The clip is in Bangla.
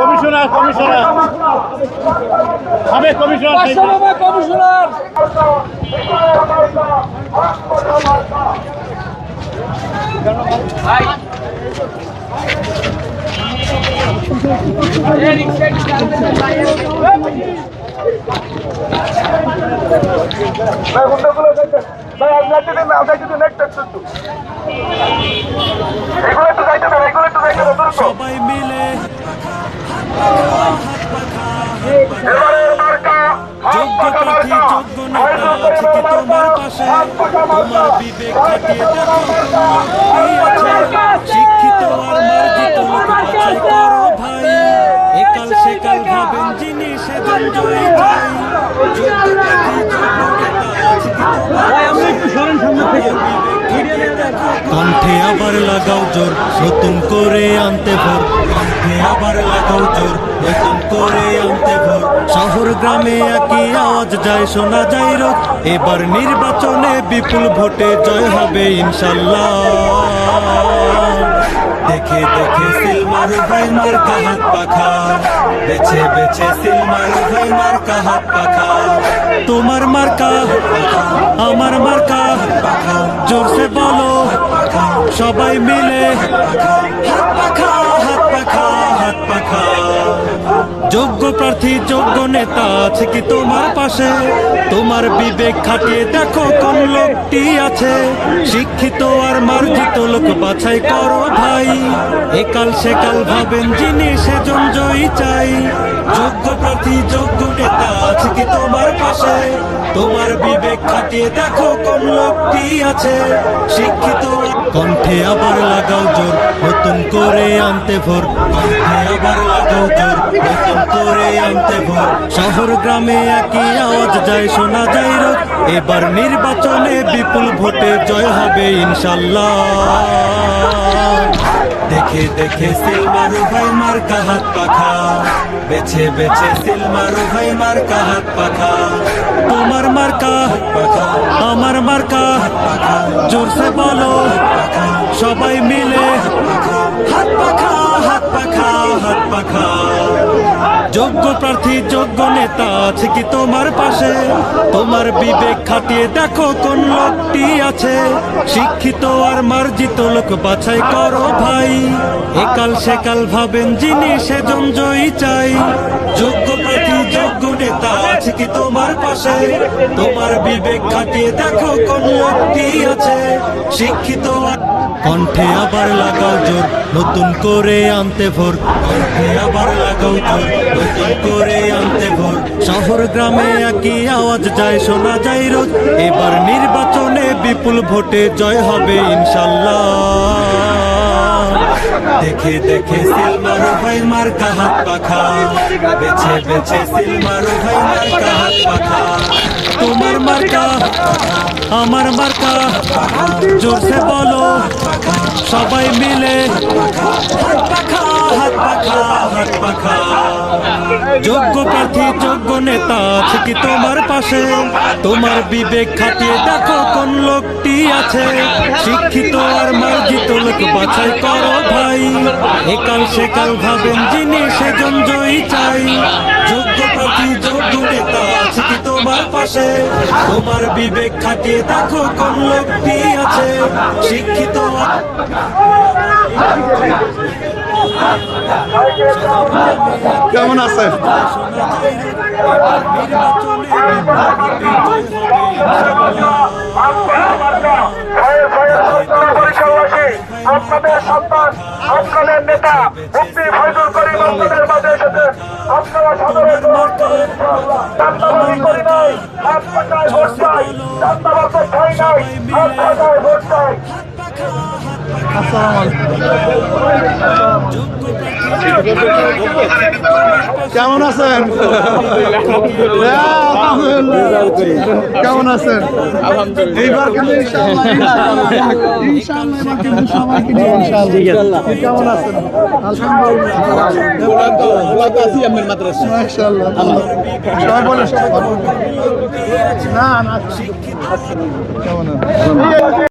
কমিশনার হবে কমিশনার সবাই মিলে যোগ্য প্রার্থী যোগ্য নেতা আছে কি তোমার পাশে? তোমার বিবেক খাটিয়ে দেখো কি আছে? শিক্ষিত আর মার্জিত লোক বাছাই করো ভাই। একাল সেকাল ভাবেন যিনি সেজন জয়ী চাই। যোগ্য প্রার্থী যোগ্য নেতা আছে কি তোমার পাশে? কণ্ঠে আবার লাগাও জোর নতুন করে আনতে ভোর। কণ্ঠে আবার লাগাও জোর নতুন করে আনতে ভোর। শহর গ্রামে একই আওয়াজ যায় শোনা যায় রোজ। এবার নির্বাচনে বিপুল ভোটে জয় হবে ইনশাল্লাহ। দেখে দেখে সিল মারু ভাই মার্কা হাত পাখা। বেছে বেছে সিল মারু ভাই মার্কা হাত পাখা। তোমার মার্কা আমার মার্কা জোরসে বলো সবাই মিলে হাত পাখা হাত পাখা হাত পাখা। যোগ্য প্রার্থী যোগ্য নেতা আছে কি তোমার পাশে? তোমার বিবেক খাটিয়ে দেখো কোন লোকটি আছে। শিক্ষিত আর মার্জিত লোক বাছাই করো ভাই। একাল সেকাল ভাবেন যিনি সেজন জয়ী চাই। যোগ্য প্রার্থী যোগ্য নেতা আছে কি তোমার পাশে? তোমার বিবেক খাটিয়ে দেখো কোন লোকটি আছে। শিক্ষিত কণ্ঠে আবার লাগাও জোর নতুন করে আনতে ভোর। কণ্ঠে আবার লাগাও জোর নতুন করে আনতে ভোর। শহর গ্রামে একই আওয়াজ যায় শোনা যায় রোজ। এবার নির্বাচনে বিপুল ভোটে জয় হবে ইনশাল্লাহ। দেখে দেখে সিল মারু ভাই মার্কা হাত পাখা। বেছে বেছে সিল মারু ভাই মার্কা হাত পাখা। তোমার মার্কা আমার মার্কা জোরসে বলো সবাই মিলে হাত পাখা হাত পাখা হাত পাখা। যোগ্য প্রার্থী যোগ্য নেতা আছে কি তোমার পাশে? তোমার বিবেক খাটিয়ে দেখো কোন লোকটি আছে। শিক্ষিত আর মার্জিত লোক বাছাই করো ভাই। একাল সেকাল ভাবেন যিনি সেজন জয়ী চাই। যোগ্য প্রার্থী যোগ্য নেতা আছে কি তোমার পাশে? তোমার বিবেক খাটিয়ে দেখো কোন লোকটি আছে। শিক্ষিত কণ্ঠে আবার লাগাও জোর নতুন করে আনতে ভোর। কণ্ঠে আবার লাগাও জোর নতুন করে আনতে ভোর। শহর গ্রামে একই আওয়াজ যায় শোনা যায় রোজ। এবার নির্বাচনে বিপুল ভোটে জয় হবে ইনশাল্লাহ। দেখে দেখে সিল মারু ভাই মার্কা হাত পাখা। বেছে বেছে সিল মারু ভাই মার্কা হাত পাখা। তোমার মার্কা আমার মার্কা জোরসে বলো সবাই মিলে হাত পাখা হাত পাখা হাত পাখা। যোগ্য প্রার্থী যোগ্য নেতা আছে কি তোমার পাশে? তোমার বিবেক খাটিয়ে দেখো কোন লোকটি আছে। শিক্ষিত আর মার্জিত লোক বাছাই করো ভাই। একাল সেকাল ভাবেন যিনি সেজন জয়ী চাই। যোগ্য প্রার্থী যোগ্য নেতা আছে কি তোমার পাশে? তোমার বিবেক খাটিয়ে দেখো কোন লোকটি আছে। শিক্ষিত কেমন আছেন? আপনাদের সন্তান আপনাদের নেতা মুফতি ফয়জুল করিম আপনাদের মাঝে এসেছেন। আপনারা সাধারণ চান্দাবাজি করি নাই, হাত পাকায় ভোট চাই। চান্দাবাজি খাই নাই, হাত পাকায় ভোট চাই। কেমন আছেন? কেমন আছেন? এইবার কিন্তু কেমন আছেন? আলহামদুলিল্লাহ। না না কেমন